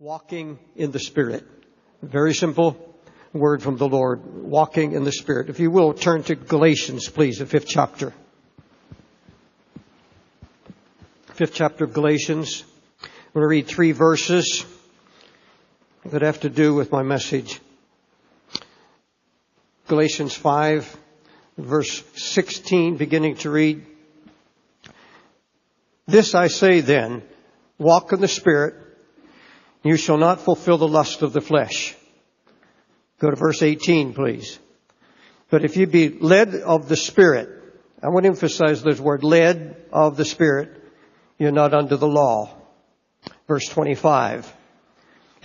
Walking in the Spirit. Very simple word from the Lord. Walking in the Spirit. If you will, turn to Galatians, please, the 5th chapter. 5th chapter of Galatians. I'm going to read 3 verses that have to do with my message. Galatians 5, verse 16, beginning to read. This I say then, walk in the Spirit, you shall not fulfill the lust of the flesh. Go to verse 18, please. But if you be led of the Spirit, I want to emphasize this word, led of the Spirit, you're not under the law. Verse 25.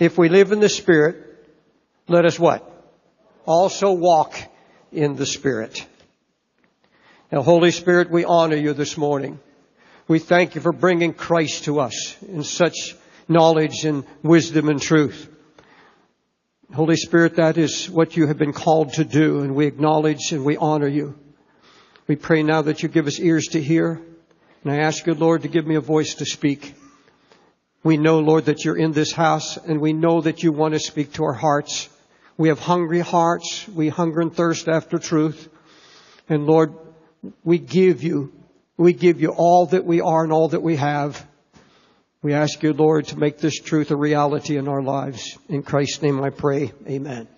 If we live in the Spirit, let us what? Also walk in the Spirit. Now, Holy Spirit, we honor you this morning. We thank you for bringing Christ to us in such knowledge and wisdom and truth. Holy Spirit, that is what you have been called to do, and we acknowledge and we honor you. We pray now that you give us ears to hear, and I ask you, Lord, to give me a voice to speak. We know, Lord, that you're in this house, and we know that you want to speak to our hearts. We have hungry hearts. We hunger and thirst after truth. And Lord, we give you all that we are and all that we have. We ask you, Lord, to make this truth a reality in our lives. In Christ's name I pray. Amen.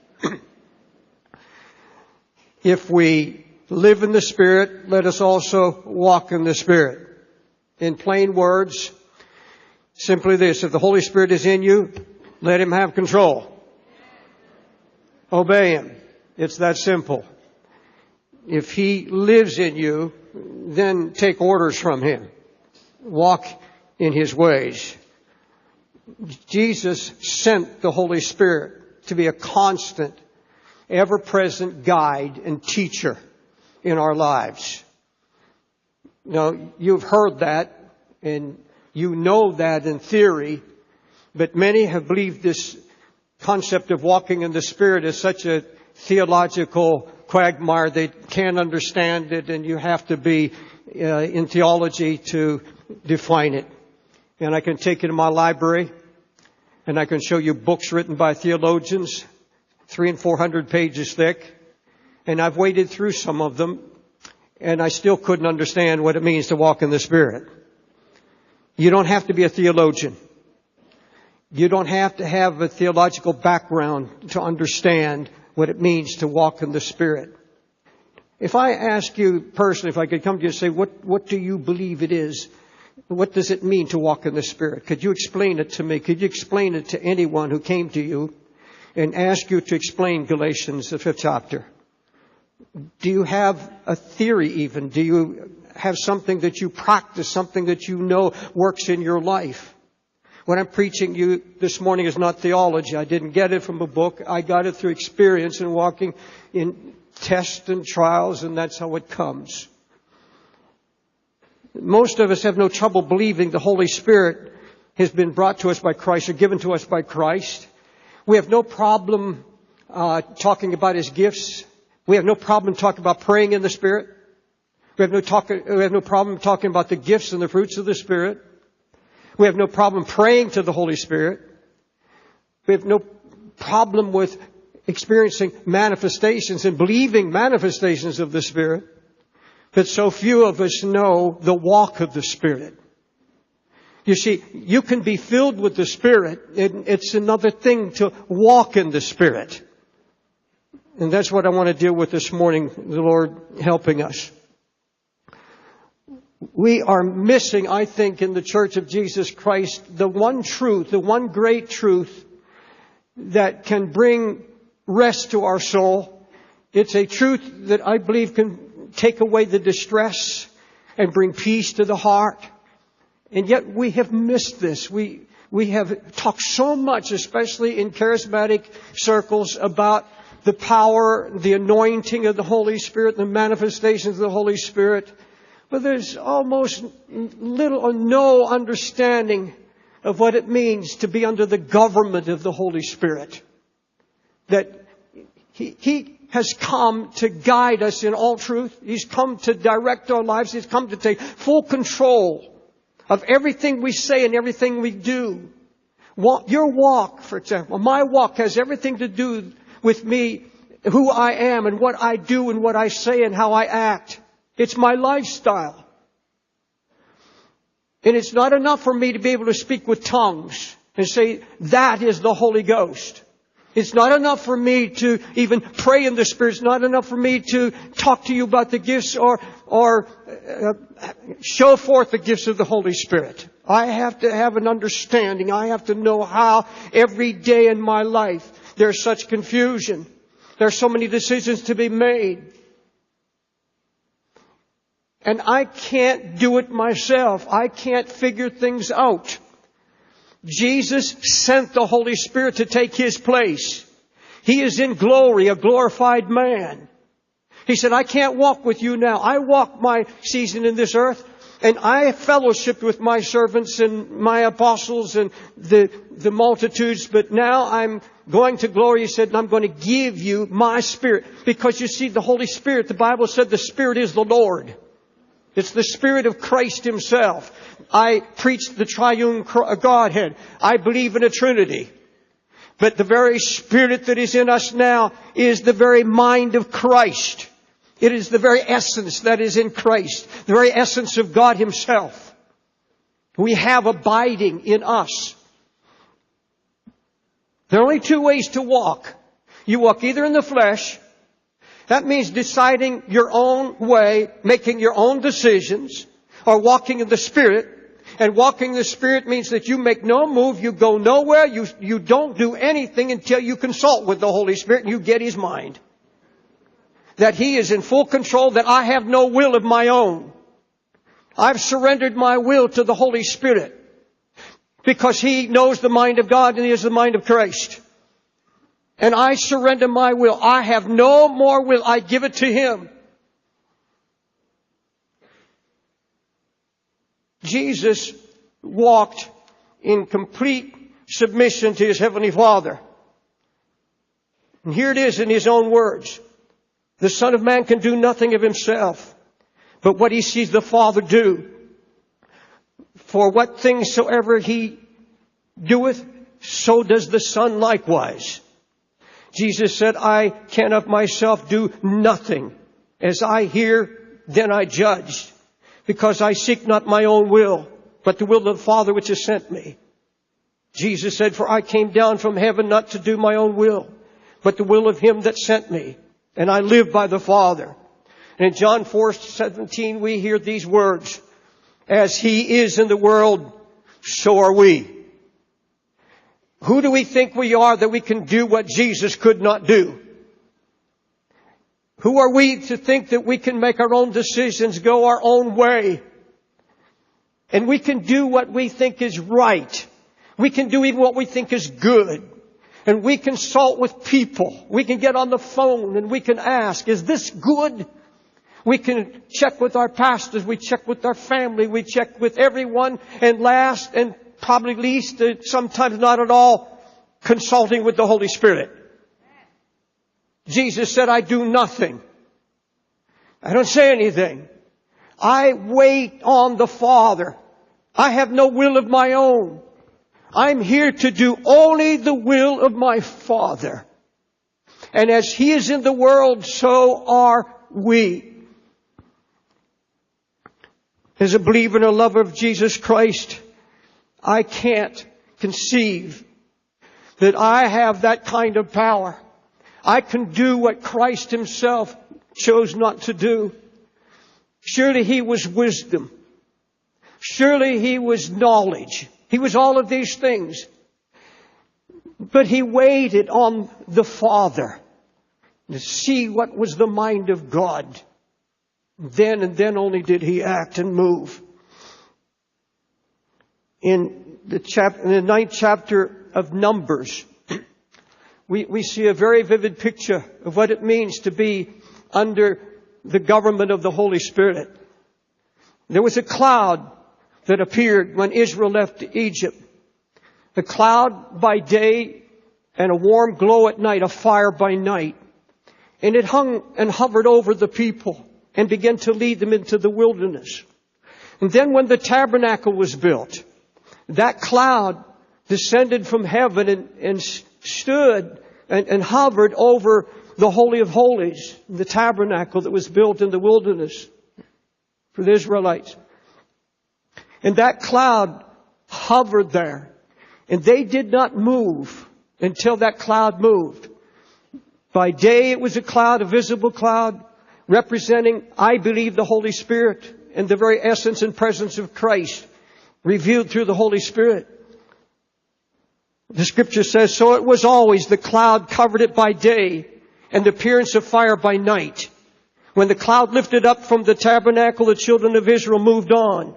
If we live in the Spirit, let us also walk in the Spirit. In plain words, simply this: if the Holy Spirit is in you, let Him have control. Obey Him. It's that simple. If He lives in you, then take orders from Him. Walk in His ways. Jesus sent the Holy Spirit to be a constant, ever-present guide and teacher in our lives. Now, you've heard that, and you know that in theory, but many have believed this concept of walking in the Spirit is such a theological quagmire they can't understand it, and you have to be in theology to define it. And I can take you to my library, and I can show you books written by theologians, 300 and 400 pages thick. And I've waded through some of them, and I still couldn't understand what it means to walk in the Spirit. You don't have to be a theologian. You don't have to have a theological background to understand what it means to walk in the Spirit. If I ask you personally, if I could come to you and say, what do you believe it is? What does it mean to walk in the Spirit? Could you explain it to me? Could you explain it to anyone who came to you and asked you to explain Galatians, the 5th chapter? Do you have a theory even? Do you have something that you practice, something that you know works in your life? What I'm preaching you this morning is not theology. I didn't get it from a book. I got it through experience and walking in tests and trials, and that's how it comes. Most of us have no trouble believing the Holy Spirit has been brought to us by Christ or given to us by Christ. We have no problem talking about His gifts. We have no problem talking about praying in the Spirit. We have no problem talking about the gifts and the fruits of the Spirit. We have no problem praying to the Holy Spirit. We have no problem with experiencing manifestations and believing manifestations of the Spirit. But so few of us know the walk of the Spirit. You see, you can be filled with the Spirit, and it's another thing to walk in the Spirit. And that's what I want to deal with this morning, the Lord helping us. We are missing, I think, in the Church of Jesus Christ, the one truth, the one great truth that can bring rest to our soul. It's a truth that I believe can take away the distress and bring peace to the heart. And yet we have missed this. We have talked so much, especially in charismatic circles, about the power, the anointing of the Holy Spirit, the manifestations of the Holy Spirit. But there's almost little or no understanding of what it means to be under the government of the Holy Spirit. That He has come to guide us in all truth. He's come to direct our lives. He's come to take full control of everything we say and everything we do. Your walk, for example, my walk has everything to do with me, who I am and what I do and what I say and how I act. It's my lifestyle. And it's not enough for me to be able to speak with tongues and say, that is the Holy Ghost. It's not enough for me to even pray in the Spirit. It's not enough for me to talk to you about the gifts or show forth the gifts of the Holy Spirit. I have to have an understanding. I have to know how every day in my life there's such confusion. There are so many decisions to be made. And I can't do it myself. I can't figure things out. Jesus sent the Holy Spirit to take His place. He is in glory, a glorified man. He said, I can't walk with you now. I walk my season in this earth, and I fellowshiped with my servants and my apostles and the multitudes, but now I'm going to glory. He said, I'm going to give you my Spirit. Because you see, the Holy Spirit, the Bible said the Spirit is the Lord. It's the Spirit of Christ Himself. I preach the triune Godhead. I believe in a Trinity. But the very Spirit that is in us now is the very mind of Christ. It is the very essence that is in Christ. The very essence of God Himself. We have abiding in us. There are only two ways to walk. You walk either in the flesh. That means deciding your own way, making your own decisions, or walking in the Spirit. And walking in the Spirit means that you make no move, you go nowhere, you don't do anything until you consult with the Holy Spirit and you get His mind. That He is in full control, that I have no will of my own. I've surrendered my will to the Holy Spirit because He knows the mind of God and He is the mind of Christ. And I surrender my will. I have no more will. I give it to Him. Jesus walked in complete submission to His Heavenly Father. And here it is in His own words. The Son of Man can do nothing of Himself, but what He sees the Father do. For what things soever He doeth, so does the Son likewise. Jesus said, I can of myself do nothing. As I hear, then I judge. Because I seek not my own will, but the will of the Father which has sent me. Jesus said, for I came down from heaven not to do my own will, but the will of Him that sent me. And I live by the Father. And in John 4:17 we hear these words, as He is in the world, so are we. Who do we think we are that we can do what Jesus could not do? Who are we to think that we can make our own decisions, go our own way? And we can do what we think is right. We can do even what we think is good. And we consult with people. We can get on the phone and we can ask, is this good? We can check with our pastors. We check with our family. We check with everyone. And last and probably least, sometimes not at all, consulting with the Holy Spirit. Jesus said, I do nothing. I don't say anything. I wait on the Father. I have no will of my own. I'm here to do only the will of my Father. And as He is in the world, so are we. As a believer and a lover of Jesus Christ, I can't conceive that I have that kind of power. I can do what Christ Himself chose not to do. Surely He was wisdom. Surely He was knowledge. He was all of these things. But He waited on the Father to see what was the mind of God. Then and then only did He act and move. In the 9th chapter of Numbers, we see a very vivid picture of what it means to be under the government of the Holy Spirit. There was a cloud that appeared when Israel left Egypt. A cloud by day and a warm glow at night, a fire by night. And it hung and hovered over the people and began to lead them into the wilderness. And then when the tabernacle was built, that cloud descended from heaven and stood and hovered over the Holy of Holies, the tabernacle that was built in the wilderness for the Israelites. And that cloud hovered there. And they did not move until that cloud moved. By day it was a cloud, a visible cloud, representing, I believe, the Holy Spirit and the very essence and presence of Christ revealed through the Holy Spirit. The Scripture says, so it was always, the cloud covered it by day and the appearance of fire by night. When the cloud lifted up from the tabernacle, the children of Israel moved on.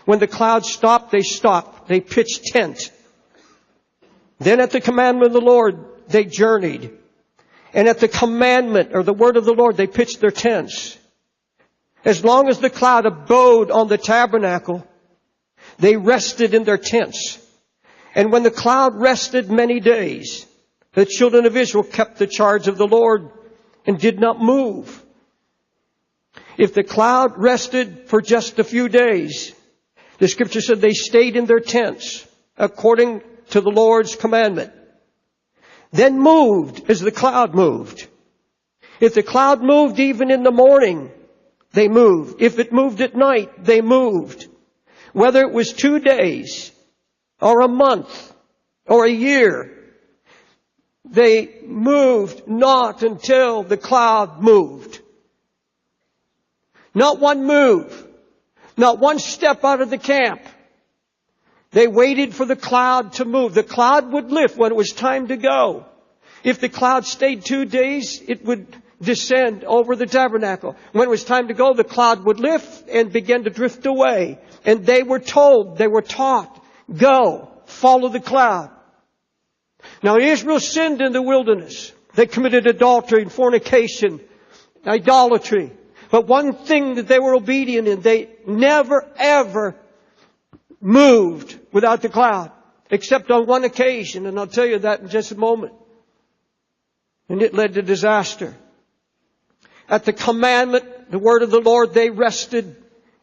When the cloud stopped, they stopped. They pitched tent. Then at the commandment of the Lord, they journeyed. And at the commandment or the word of the Lord, they pitched their tents. As long as the cloud abode on the tabernacle, they rested in their tents. And when the cloud rested many days, the children of Israel kept the charge of the Lord and did not move. If the cloud rested for just a few days, the Scripture said they stayed in their tents according to the Lord's commandment. Then moved as the cloud moved. If the cloud moved even in the morning, they moved. If it moved at night, they moved. Whether it was 2 days or a month or a year, they moved not until the cloud moved. Not one move. Not one step out of the camp. They waited for the cloud to move. The cloud would lift when it was time to go. If the cloud stayed 2 days, it would descend over the tabernacle. When it was time to go, the cloud would lift and begin to drift away. And they were told, they were taught, go, follow the cloud. Now Israel sinned in the wilderness. They committed adultery and fornication, idolatry. But one thing that they were obedient in, they never ever moved without the cloud. Except on one occasion, and I'll tell you that in just a moment. And it led to disaster. At the commandment, the word of the Lord, they rested.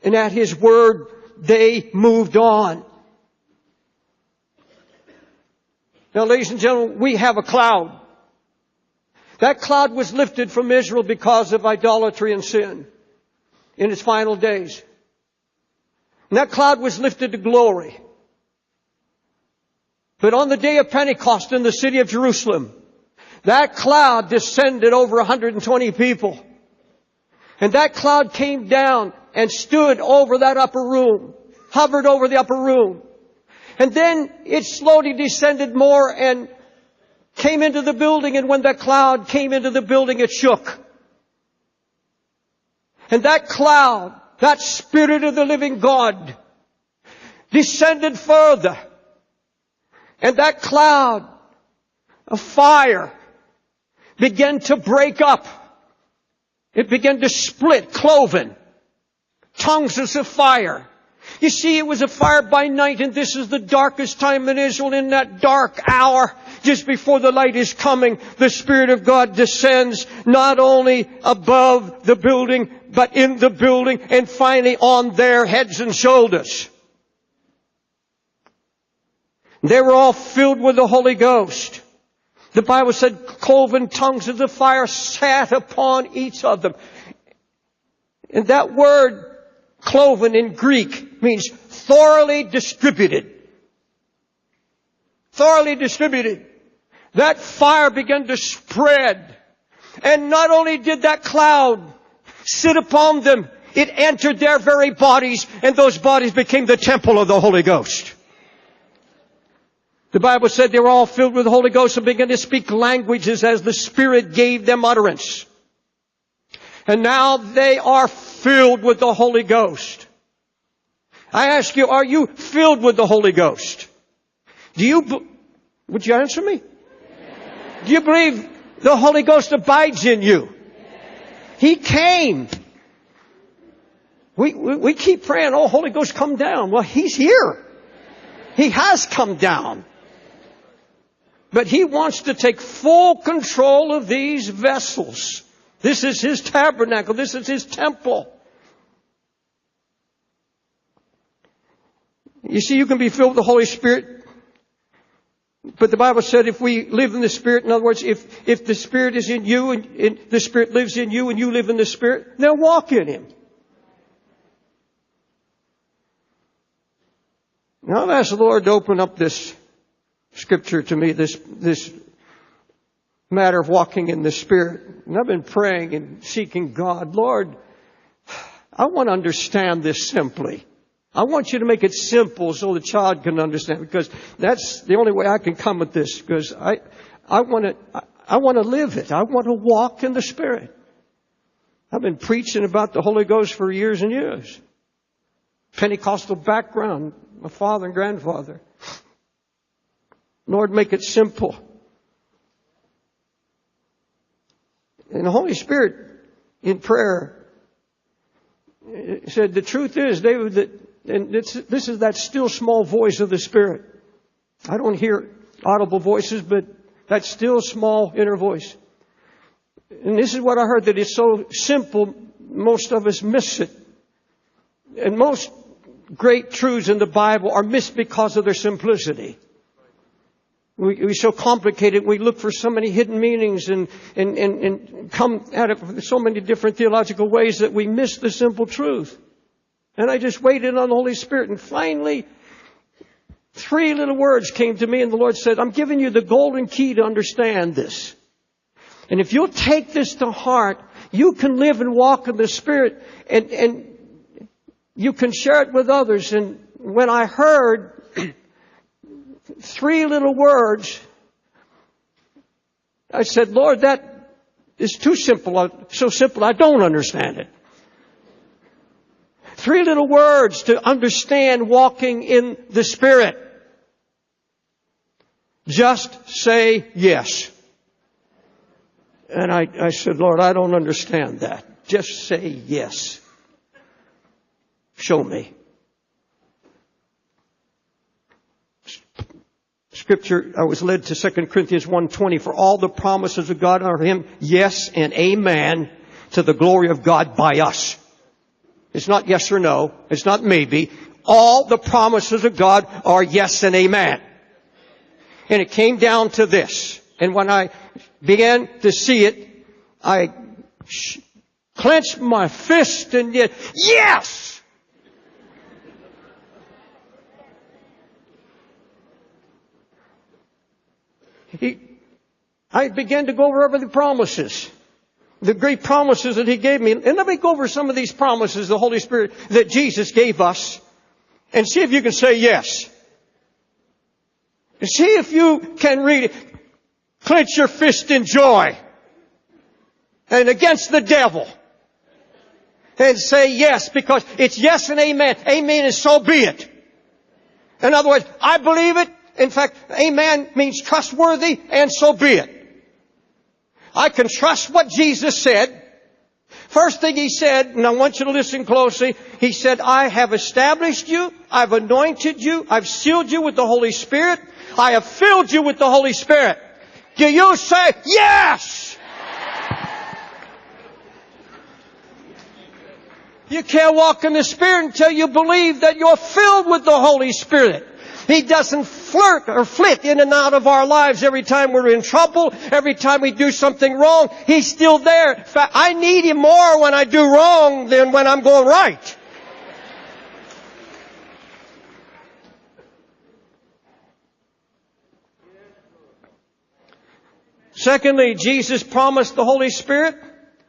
And at His word, they moved on. Now, ladies and gentlemen, we have a cloud. That cloud was lifted from Israel because of idolatry and sin in its final days. And that cloud was lifted to glory. But on the day of Pentecost in the city of Jerusalem, that cloud descended over 120 people. And that cloud came down and stood over that upper room, hovered over the upper room. And then it slowly descended more and came into the building. And when that cloud came into the building, it shook. And that cloud, that Spirit of the living God, descended further. And that cloud of fire began to break up. It began to split, cloven. Tongues as of fire. You see, it was a fire by night, and this is the darkest time in Israel. In that dark hour, just before the light is coming, the Spirit of God descends not only above the building, but in the building, and finally on their heads and shoulders. They were all filled with the Holy Ghost. The Bible said cloven tongues of the fire sat upon each of them. And that word cloven in Greek means thoroughly distributed. Thoroughly distributed. That fire began to spread. And not only did that cloud sit upon them, it entered their very bodies, and those bodies became the temple of the Holy Ghost. The Bible said they were all filled with the Holy Ghost and began to speak languages as the Spirit gave them utterance. And now they are filled with the Holy Ghost. I ask you, are you filled with the Holy Ghost? Would you answer me? Do you believe the Holy Ghost abides in you? He came. We keep praying, oh, Holy Ghost, come down. Well, He's here. He has come down. But He wants to take full control of these vessels. This is His tabernacle. This is His temple. You see, you can be filled with the Holy Spirit But the Bible said if we live in the Spirit, in other words, if the Spirit is in you and the Spirit lives in you and you live in the Spirit, then walk in Him. Now I've asked the Lord to open up this scripture to me, this matter of walking in the Spirit. And I've been praying and seeking God. Lord, I want to understand this simply. I want you to make it simple so the child can understand, because that's the only way I can come at this, because I want to live it. I want to walk in the Spirit. I've been preaching about the Holy Ghost for years and years. Pentecostal background, my father and grandfather. Lord, make it simple. And the Holy Spirit in prayer said, the truth is, David, that this is that still small voice of the Spirit. I don't hear audible voices, but that still small inner voice. And this is what I heard, that it's so simple, most of us miss it. And most great truths in the Bible are missed because of their simplicity. We so complicate it. We look for so many hidden meanings and come at it from so many different theological ways that we miss the simple truth. And I just waited on the Holy Spirit, and finally 3 little words came to me, and the Lord said, I'm giving you the golden key to understand this. And if you'll take this to heart, you can live and walk in the Spirit, and you can share it with others. And when I heard 3 little words, I said, Lord, that is too simple. So simple, I don't understand it. 3 little words to understand walking in the Spirit. Just say yes. And I said, Lord, I don't understand that. Just say yes. Show me. Scripture, I was led to 2 Corinthians 1:20. For all the promises of God are Him, yes and amen, to the glory of God by us. It's not yes or no. It's not maybe. All the promises of God are yes and amen. And it came down to this. And when I began to see it, I clenched my fist and yet, yes! I began to go over every promises. The great promises that He gave me. And let me go over some of these promises, the Holy Spirit, that Jesus gave us. And see if you can say yes. And see if you can read it. Clench your fist in joy. And against the devil. And say yes, because it's yes and amen. Amen is so be it. In other words, I believe it. In fact, amen means trustworthy, and so be it. I can trust what Jesus said. First thing He said, and I want you to listen closely, He said, I have established you, I've anointed you, I've sealed you with the Holy Spirit, I have filled you with the Holy Spirit. Do you say yes? You can't walk in the Spirit until you believe that you're filled with the Holy Spirit. He doesn't flirt or flit in and out of our lives every time we're in trouble, every time we do something wrong. He's still there. In fact, I need Him more when I do wrong than when I'm going right. Secondly, Jesus promised the Holy Spirit,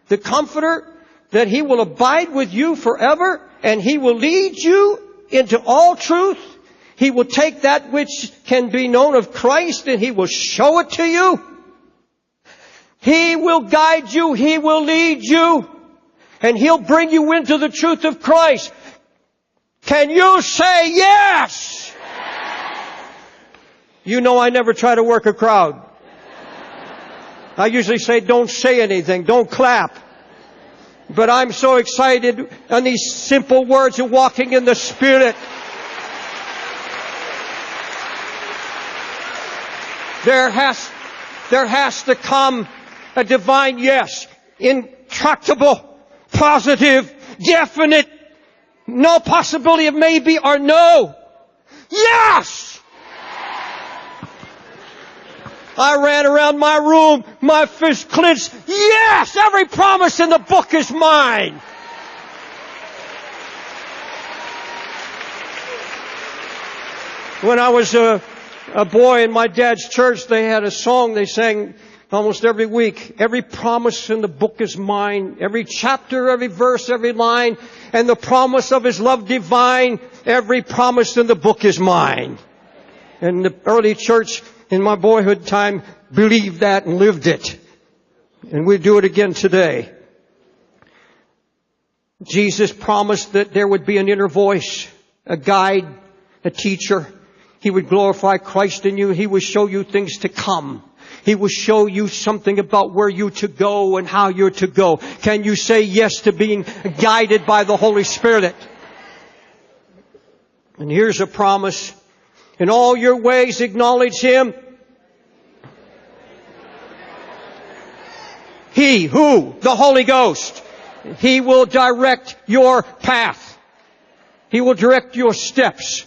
the Comforter, that He will abide with you forever, and He will lead you into all truth. He will take that which can be known of Christ and He will show it to you. He will guide you. He will lead you. And He'll bring you into the truth of Christ. Can you say yes? You know I never try to work a crowd. I usually say don't say anything. Don't clap. But I'm so excited on these simple words of walking in the Spirit. There has to come a divine yes. Intractable, positive, definite, no possibility of maybe or no. Yes! I ran around my room, my fist clenched. Yes! Every promise in the book is mine! When I was a boy in my dad's church, they had a song they sang almost every week. Every promise in the book is mine. Every chapter, every verse, every line. And the promise of His love divine. Every promise in the book is mine. And the early church in my boyhood time believed that and lived it. And we do it again today. Jesus promised that there would be an inner voice, a guide, a teacher. He would glorify Christ in you. He would show you things to come. He will show you something about where you're to go and how you're to go. Can you say yes to being guided by the Holy Spirit? And here's a promise. In all your ways acknowledge Him. He, who? The Holy Ghost. He will direct your path. He will direct your steps.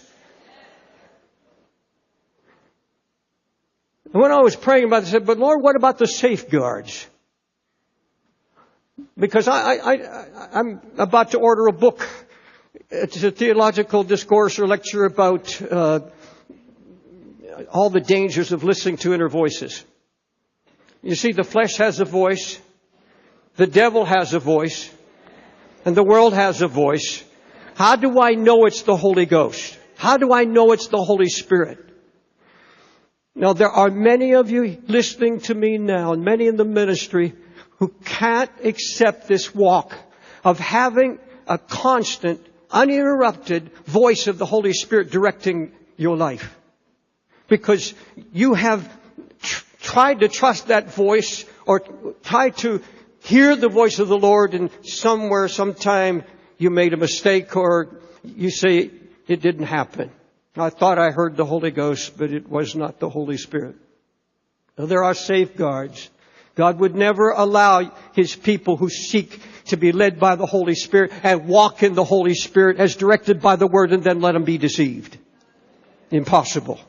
And when I was praying about this, I said, but Lord, what about the safeguards? Because I'm about to order a book. It's a theological discourse or lecture about all the dangers of listening to inner voices. You see, the flesh has a voice. The devil has a voice. And the world has a voice. How do I know it's the Holy Ghost? How do I know it's the Holy Spirit? Now, there are many of you listening to me now, and many in the ministry, who can't accept this walk of having a constant, uninterrupted voice of the Holy Spirit directing your life. Because you have tried to trust that voice or tried to hear the voice of the Lord, and somewhere, sometime, you made a mistake or you say it didn't happen. I thought I heard the Holy Ghost, but it was not the Holy Spirit. Now, there are safeguards. God would never allow His people who seek to be led by the Holy Spirit and walk in the Holy Spirit as directed by the Word and then let them be deceived. Impossible.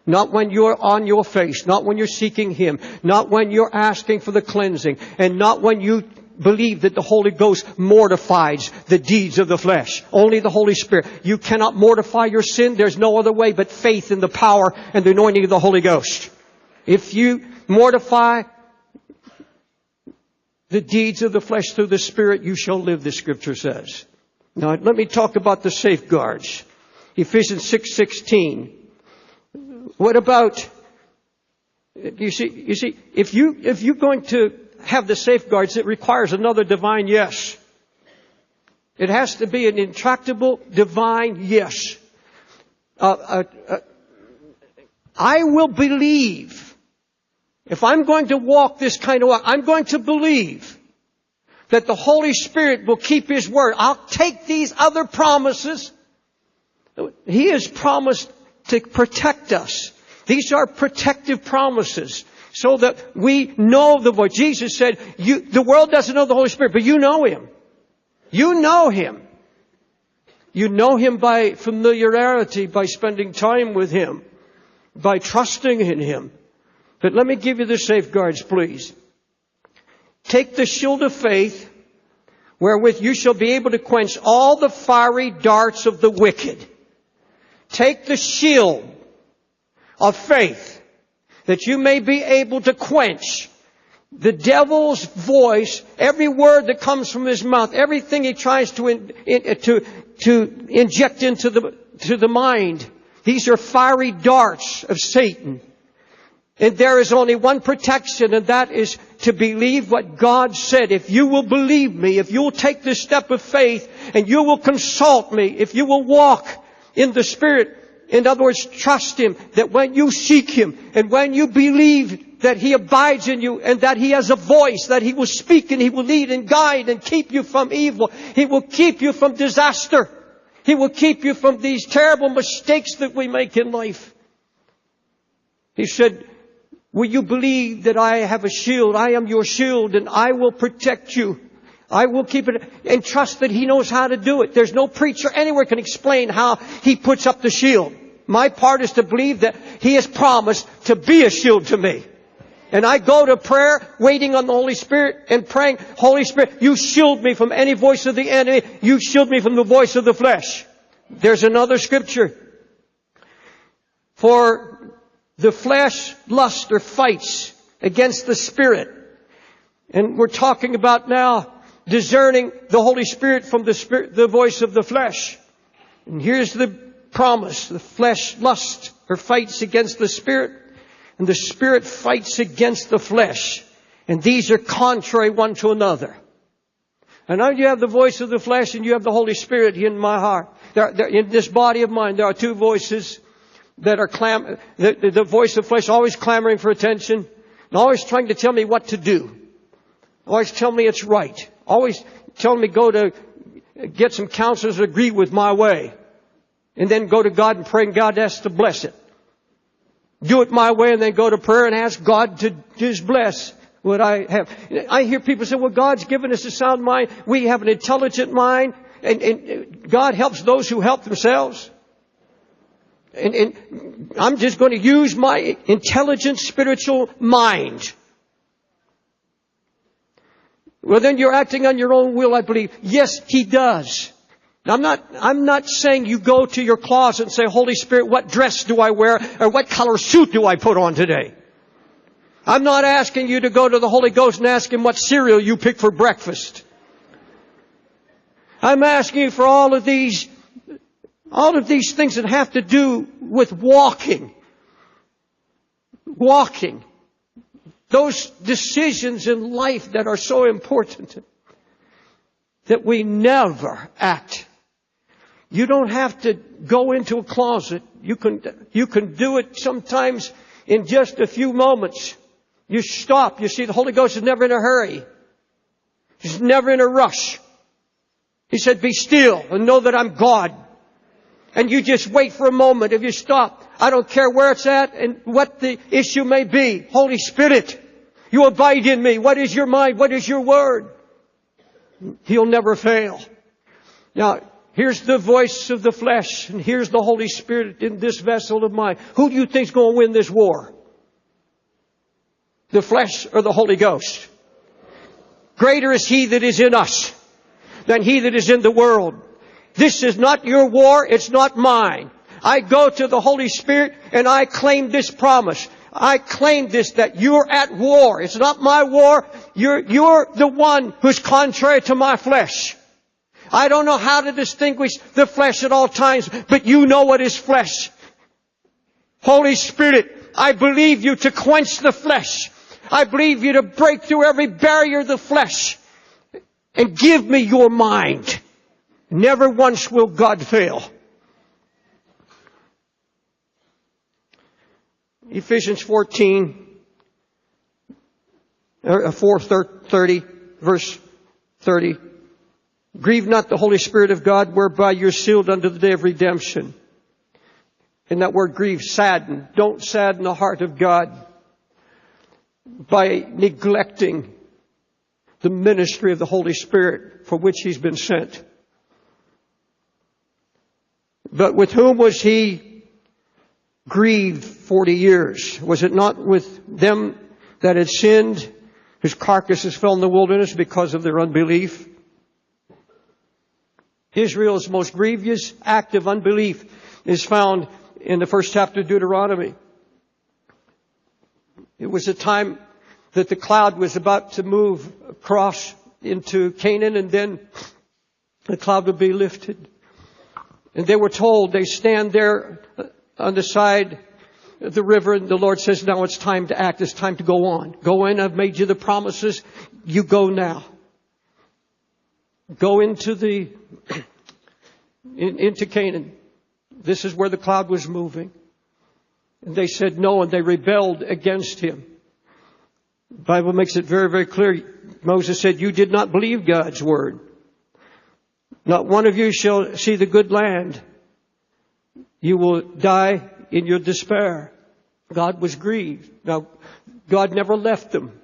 Not when you're on your face, not when you're seeking Him, not when you're asking for the cleansing, and not when you believe that the Holy Ghost mortifies the deeds of the flesh. Only the Holy Spirit. You cannot mortify your sin. There's no other way but faith in the power and the anointing of the Holy Ghost. If you mortify the deeds of the flesh through the Spirit, you shall live, the Scripture says. Now, let me talk about the safeguards. Ephesians 6:16. What about, you see, if you're going to have the safeguards, it requires another divine yes. It has to be an intractable divine yes. I will believe. If I'm going to walk this kind of walk, I'm going to believe that the Holy Spirit will keep His word. I'll take these other promises. He has promised to protect us. These are protective promises so that we know the voice. Jesus said, the world doesn't know the Holy Spirit, but you know Him. You know Him. You know Him by familiarity, by spending time with Him, by trusting in Him. But let me give you the safeguards, please. Take the shield of faith, wherewith you shall be able to quench all the fiery darts of the wicked. Take the shield of faith, that you may be able to quench the devil's voice, every word that comes from his mouth, everything he tries to inject into the mind. These are fiery darts of Satan. And there is only one protection, and that is to believe what God said. If you will believe me, if you will take this step of faith, and you will consult me, if you will walk in the Spirit, in other words, trust Him, that when you seek Him, and when you believe that He abides in you, and that He has a voice, that He will speak and He will lead and guide and keep you from evil. He will keep you from disaster. He will keep you from these terrible mistakes that we make in life. He said, will you believe that I have a shield? I am your shield, and I will protect you. I will keep it, and trust that He knows how to do it. There's no preacher anywhere can explain how He puts up the shield. My part is to believe that He has promised to be a shield to me. And I go to prayer, waiting on the Holy Spirit and praying, Holy Spirit, you shield me from any voice of the enemy. You shield me from the voice of the flesh. There's another scripture. For the flesh lusts or fights against the Spirit. And we're talking about now discerning the Holy Spirit from the voice of the flesh. And here's the promise. The flesh lusts or fights against the Spirit, and the Spirit fights against the flesh. And these are contrary one to another. And now you have the voice of the flesh and you have the Holy Spirit in my heart. In this body of mine, there are two voices that are the voice of flesh always clamoring for attention and always trying to tell me what to do. Always tell me it's right. Always telling me go to get some counselors that agree with my way. And then go to God and pray and God has to bless it. Do it my way and then go to prayer and ask God to just bless what I have. I hear people say, well, God's given us a sound mind. We have an intelligent mind. And God helps those who help themselves. And I'm just going to use my intelligent spiritual mind. Well, then you're acting on your own will, I believe. Yes, He does. I'm not saying you go to your closet and say, Holy Spirit, what dress do I wear or what color suit do I put on today? I'm not asking you to go to the Holy Ghost and ask Him what cereal you pick for breakfast. I'm asking you for all of these things that have to do with walking. Walking. Those decisions in life that are so important that we never act. You don't have to go into a closet. You can do it sometimes in just a few moments. You stop. You see, the Holy Ghost is never in a hurry. He's never in a rush. He said, be still and know that I'm God. And you just wait for a moment. If you stop, I don't care where it's at and what the issue may be. Holy Spirit, you abide in me. What is your mind? What is your word? He'll never fail. Now, here's the voice of the flesh, and here's the Holy Spirit in this vessel of mine. Who do you think's going to win this war? The flesh or the Holy Ghost? Greater is He that is in us than he that is in the world. This is not your war. It's not mine. I go to the Holy Spirit and I claim this promise. I claim this, that you're at war. It's not my war. You're the one who's contrary to my flesh. I don't know how to distinguish the flesh at all times, but you know what is flesh. Holy Spirit, I believe you to quench the flesh. I believe you to break through every barrier of the flesh and give me your mind. Never once will God fail. Ephesians 4:30, verse 30. Grieve not the Holy Spirit of God, whereby you're sealed unto the day of redemption. And that word grieve, sadden. Don't sadden the heart of God by neglecting the ministry of the Holy Spirit for which He's been sent. But with whom was He grieved 40 years? Was it not with them that had sinned, whose carcasses fell in the wilderness because of their unbelief? Israel's most grievous act of unbelief is found in the first chapter of Deuteronomy. It was a time that the cloud was about to move across into Canaan, and then the cloud would be lifted. And they were told, they stand there on the side of the river, and the Lord says, now it's time to act. It's time to go on. Go in. I've made you the promises. You go now. Go into into Canaan. This is where the cloud was moving. And they said no, and they rebelled against Him. The Bible makes it very, very clear. Moses said, you did not believe God's word. Not one of you shall see the good land. You will die in your despair. God was grieved. Now, God never left them.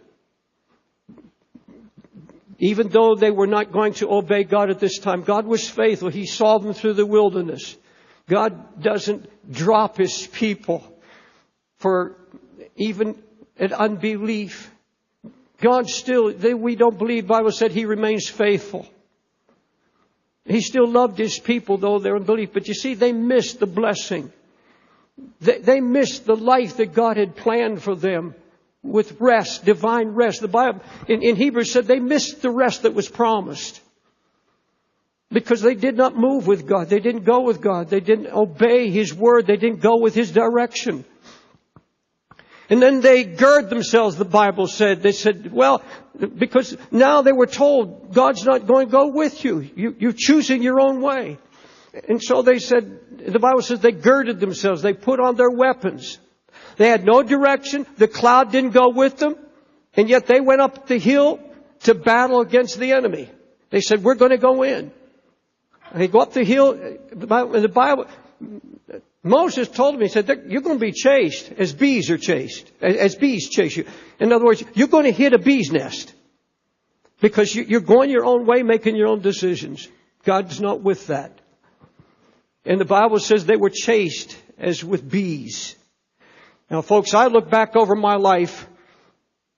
Even though they were not going to obey God at this time, God was faithful. He saw them through the wilderness. God doesn't drop His people for even an unbelief. God still, we don't believe, the Bible said He remains faithful. He still loved His people, though they're in belief. But you see, they missed the blessing. They missed the life that God had planned for them with rest, divine rest. The Bible in Hebrews said they missed the rest that was promised because they did not move with God. They didn't go with God. They didn't obey His word. They didn't go with His direction. And then they gird themselves, the Bible said. They said, well, because now they were told God's not going to go with you. You're choosing your own way. And so they said, the Bible says they girded themselves. They put on their weapons. They had no direction. The cloud didn't go with them. And yet they went up the hill to battle against the enemy. They said, we're going to go in. And they go up the hill. The Bible, Moses told them, he said, you're going to be chased as bees are chased. As bees chase you. In other words, you're going to hit a bee's nest. Because you're going your own way, making your own decisions. God's not with that. And the Bible says they were chased as with bees. Now, folks, I look back over my life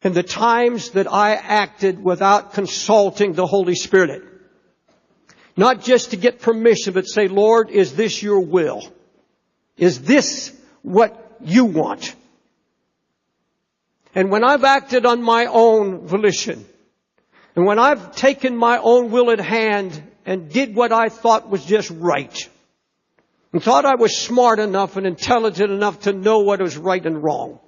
and the times that I acted without consulting the Holy Spirit. Not just to get permission, but say, Lord, is this your will? Is this what you want? And when I've acted on my own volition, and when I've taken my own will at hand and did what I thought was just right, and thought I was smart enough and intelligent enough to know what was right and wrong.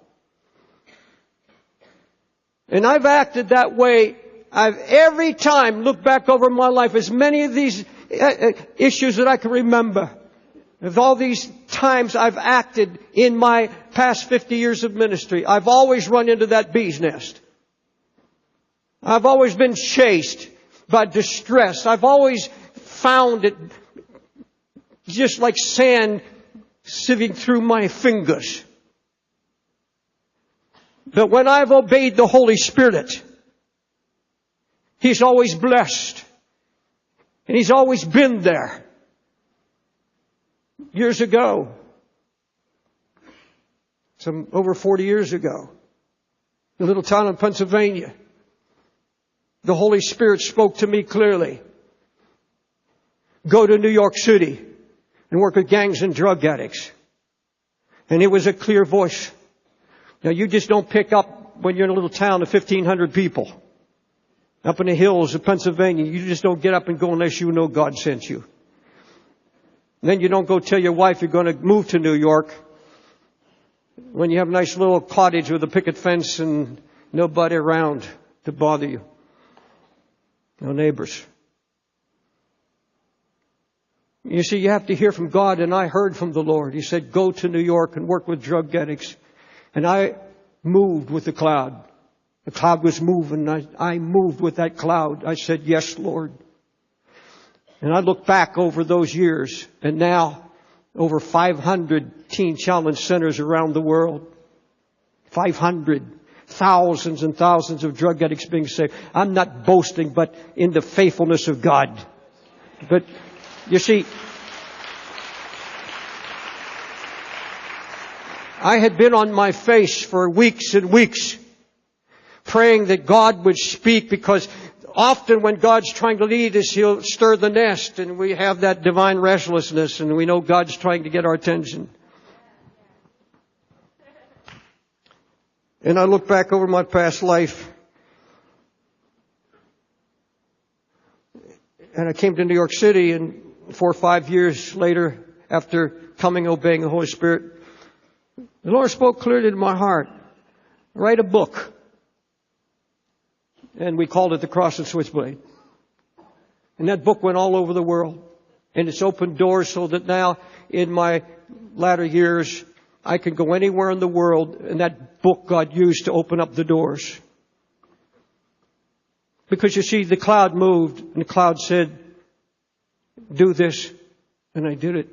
And I've acted that way. I've every time looked back over my life, as many of these issues that I can remember. Of all these times I've acted in my past 50 years of ministry, I've always run into that bee's nest. I've always been chased by distress. I've always found it just like sand sieving through my fingers. But when I've obeyed the Holy Spirit, He's always blessed. And He's always been there. Years ago, over 40 years ago, in a little town in Pennsylvania, the Holy Spirit spoke to me clearly. Go to New York City and work with gangs and drug addicts. And it was a clear voice. Now, you just don't pick up when you're in a little town of 1,500 people. Up in the hills of Pennsylvania, you just don't get up and go unless you know God sent you. And then you don't go tell your wife you're going to move to New York when you have a nice little cottage with a picket fence and nobody around to bother you. No neighbors. You see, you have to hear from God, and I heard from the Lord. He said, go to New York and work with drug addicts. And I moved with the cloud. The cloud was moving. I moved with that cloud. I said, yes, Lord. And I look back over those years, and now over 500 teen challenge centers around the world. 500. Thousands and thousands of drug addicts being saved. I'm not boasting, but in the faithfulness of God. But you see, I had been on my face for weeks and weeks praying that God would speak, because often when God's trying to lead us, He'll stir the nest, and we have that divine restlessness, and we know God's trying to get our attention. And I look back over my past life, and I came to New York City, and 4 or 5 years later, after coming, obeying the Holy Spirit, the Lord spoke clearly to my heart. Write a book. And we called it The Cross and Switchblade. And that book went all over the world. And it's opened doors so that now, in my latter years, I can go anywhere in the world, and that book God used to open up the doors. Because you see, the cloud moved, and the cloud said, do this. And I did it.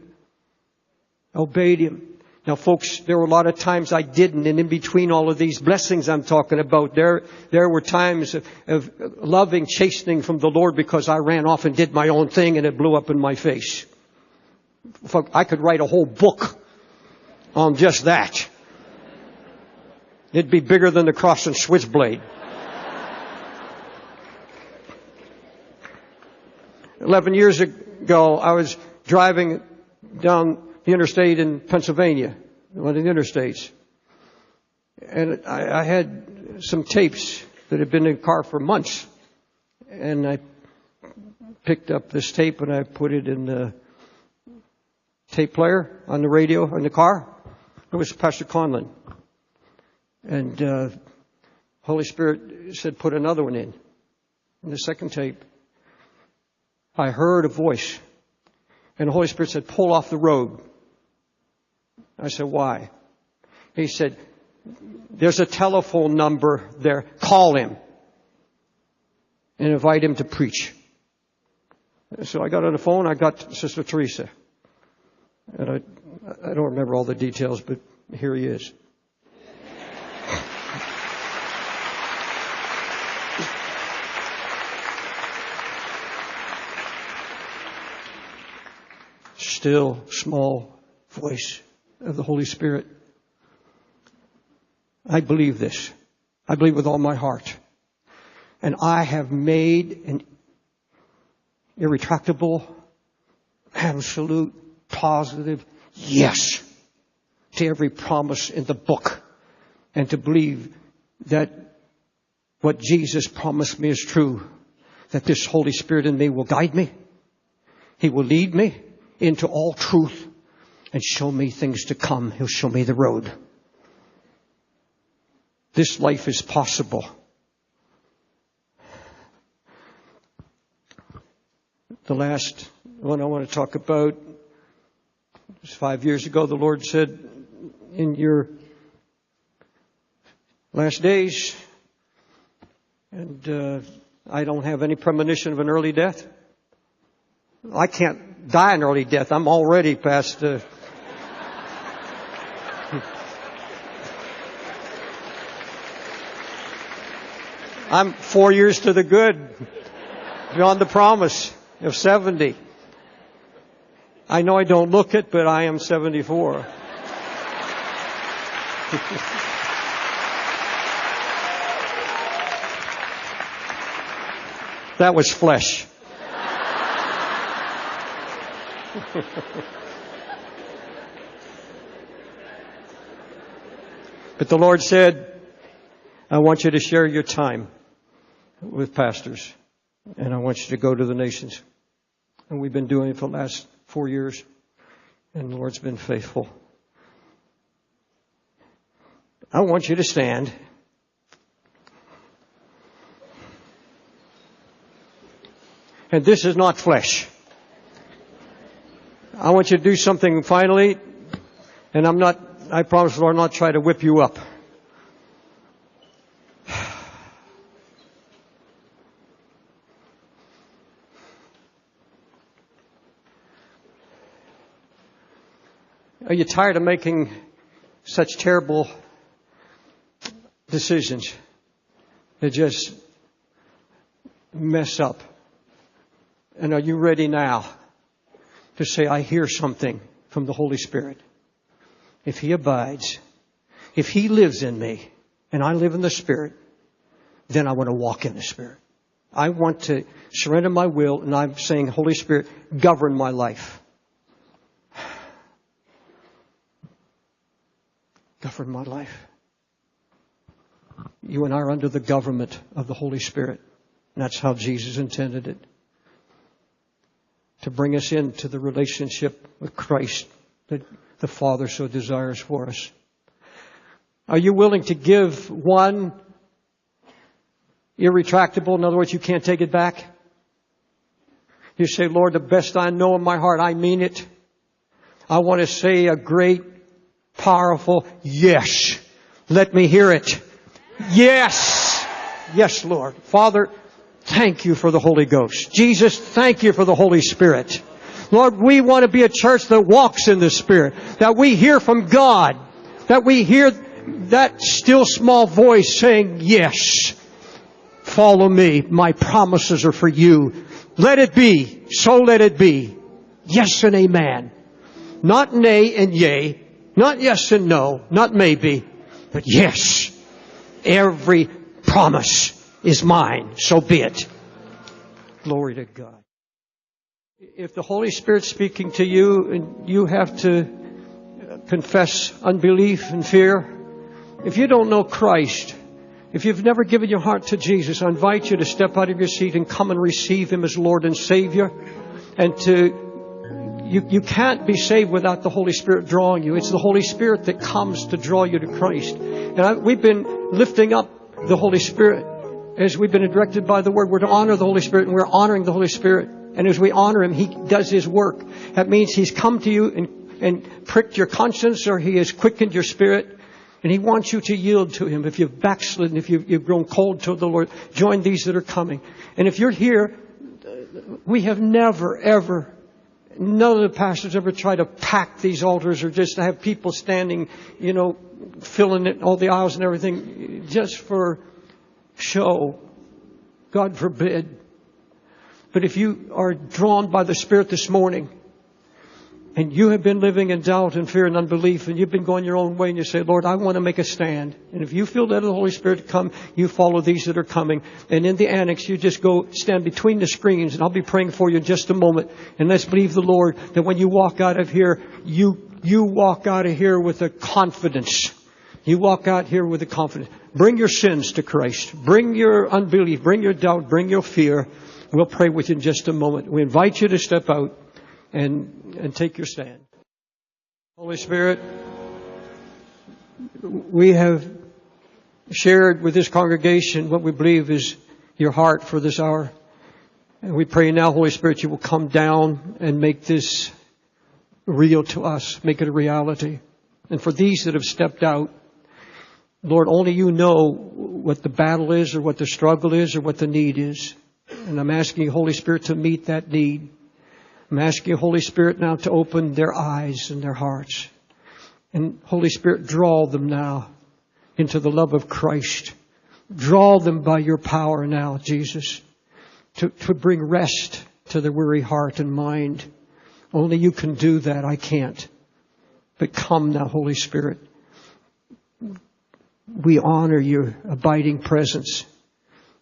I obeyed Him. Now, folks, there were a lot of times I didn't, and in between all of these blessings I'm talking about, there were times of loving, chastening from the Lord, because I ran off and did my own thing, and it blew up in my face. I could write a whole book on just that. It'd be bigger than the cross and switchblade. 11 years ago, I was driving down the interstate in Pennsylvania, one of the interstates. And I had some tapes that had been in the car for months. And I picked up this tape and I put it in the tape player on the radio in the car. It was Pastor Conlon. And Holy Spirit said, put another one in. In the second tape, I heard a voice. And the Holy Spirit said, pull off the road. I said, why? He said, there's a telephone number there. Call him and invite him to preach. So I got on the phone. I got Sister Teresa. And I don't remember all the details, but here he is. Still, small voice of the Holy Spirit. I believe this. I believe with all my heart. And I have made an irretractable, absolute, positive yes to every promise in the book. And to believe that what Jesus promised me is true. That this Holy Spirit in me will guide me. He will lead me into all truth and show me things to come. He'll show me the road. This life is possible. The last one I want to talk about was 5 years ago. The Lord said, in your last days, and I don't have any premonition of an early death. I can't die an early death. I'm already past. I'm 4 years to the good, beyond the promise of 70. I know I don't look it, but I am 74. That was flesh. But the Lord said, I want you to share your time with pastors. And I want you to go to the nations. And we've been doing it for the last 4 years. And the Lord's been faithful. I want you to stand. And this is not flesh. I want you to do something finally. And I promise the Lord, not try to whip you up. Are you tired of making such terrible decisions that just mess up? And are you ready now to say, I hear something from the Holy Spirit? If He abides, if He lives in me, and I live in the Spirit, then I want to walk in the Spirit. I want to surrender my will, and I'm saying, Holy Spirit, govern my life. Govern my life. You and I are under the government of the Holy Spirit. And that's how Jesus intended it. To bring us into the relationship with Christ that the Father so desires for us. Are you willing to give one irretractable? In other words, you can't take it back. You say, Lord, the best I know in my heart, I mean it. I want to say a great, powerful yes. Let me hear it. Yes. Yes, Lord. Father, thank you for the Holy Ghost. Jesus, thank you for the Holy Spirit. Lord, we want to be a church that walks in the Spirit. That we hear from God. That we hear that still small voice saying, yes, follow me. My promises are for you. Let it be. So let it be. Yes and amen. Not nay and yea, not yes and no, not maybe, but yes. Every promise is mine, so be it. Glory to God. If the Holy Spirit's speaking to you and you have to confess unbelief and fear, if you don't know Christ, if you've never given your heart to Jesus, I invite you to step out of your seat and come and receive Him as Lord and Savior. And you can't be saved without the Holy Spirit drawing you. It's the Holy Spirit that comes to draw you to Christ. And we've been lifting up the Holy Spirit as we've been directed by the Word. We're to honor the Holy Spirit, and we're honoring the Holy Spirit. And as we honor Him, He does His work. That means He's come to you and pricked your conscience, or He has quickened your spirit. And He wants you to yield to Him. If you've backslidden, if you've grown cold to the Lord, join these that are coming. And if you're here, we have never, ever, none of the pastors ever try to pack these altars or just to have people standing, filling it, all the aisles and everything, just for show. God forbid. But if you are drawn by the Spirit this morning, and you have been living in doubt and fear and unbelief, and you've been going your own way, and you say, Lord, I want to make a stand. And if you feel led of the Holy Spirit to come, you follow these that are coming. And in the annex, you just go stand between the screens, and I'll be praying for you in just a moment. And let's believe the Lord that when you walk out of here, you walk out of here with a confidence. You walk out here with a confidence. Bring your sins to Christ. Bring your unbelief. Bring your doubt. Bring your fear. We'll pray with you in just a moment. We invite you to step out and take your stand. Holy Spirit, we have shared with this congregation what we believe is your heart for this hour. And we pray now, Holy Spirit, you will come down and make this real to us, make it a reality. And for these that have stepped out, Lord, only you know what the battle is or what the struggle is or what the need is. And I'm asking you, Holy Spirit, to meet that need. I'm asking you, Holy Spirit, now to open their eyes and their hearts. And Holy Spirit, draw them now into the love of Christ. Draw them by your power now, Jesus, to bring rest to their weary heart and mind. Only you can do that. I can't. But come now, Holy Spirit. We honor your abiding presence.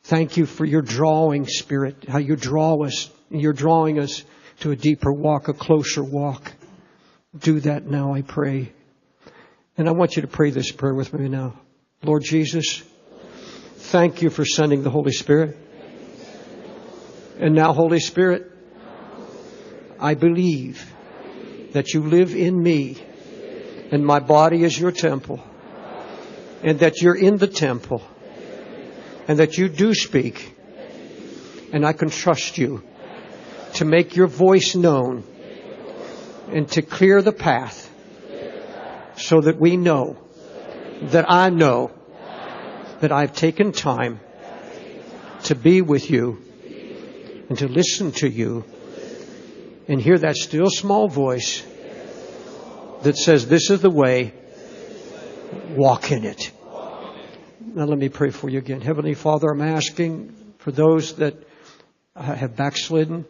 Thank you for your drawing, Spirit, how you draw us. You're drawing us to a deeper walk, a closer walk. Do that now, I pray. And I want you to pray this prayer with me now. Lord Jesus, thank you for sending the Holy Spirit. And now, Holy Spirit, I believe that you live in me and my body is your temple. And that you're in the temple. And that you do speak. And I can trust you to make your voice known and to clear the path so that we know, that I know, that I've taken time to be with you and to listen to you and hear that still small voice that says, this is the way, walk in it. Now let me pray for you again. Heavenly Father, I'm asking for those that have backslidden,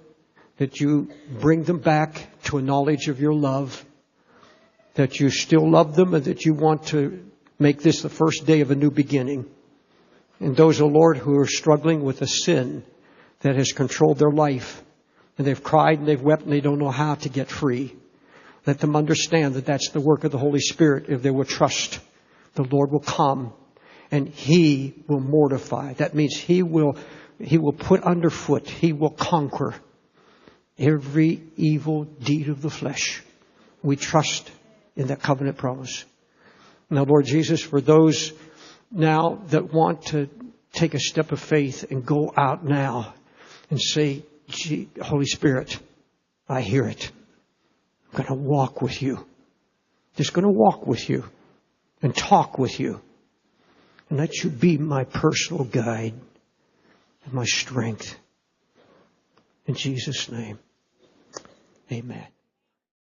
that you bring them back to a knowledge of your love, that you still love them and that you want to make this the first day of a new beginning. And those, O Lord, who are struggling with a sin that has controlled their life, and they've cried and they've wept and they don't know how to get free, let them understand that that's the work of the Holy Spirit. If they will trust, the Lord will come and He will mortify. That means He will put underfoot, He will conquer every evil deed of the flesh. We trust in that covenant promise. Now, Lord Jesus, for those now that want to take a step of faith and go out now and say, Holy Spirit, I hear it. I'm going to walk with you. Just going to walk with you and talk with you. And let you be my personal guide and my strength. In Jesus' name, amen.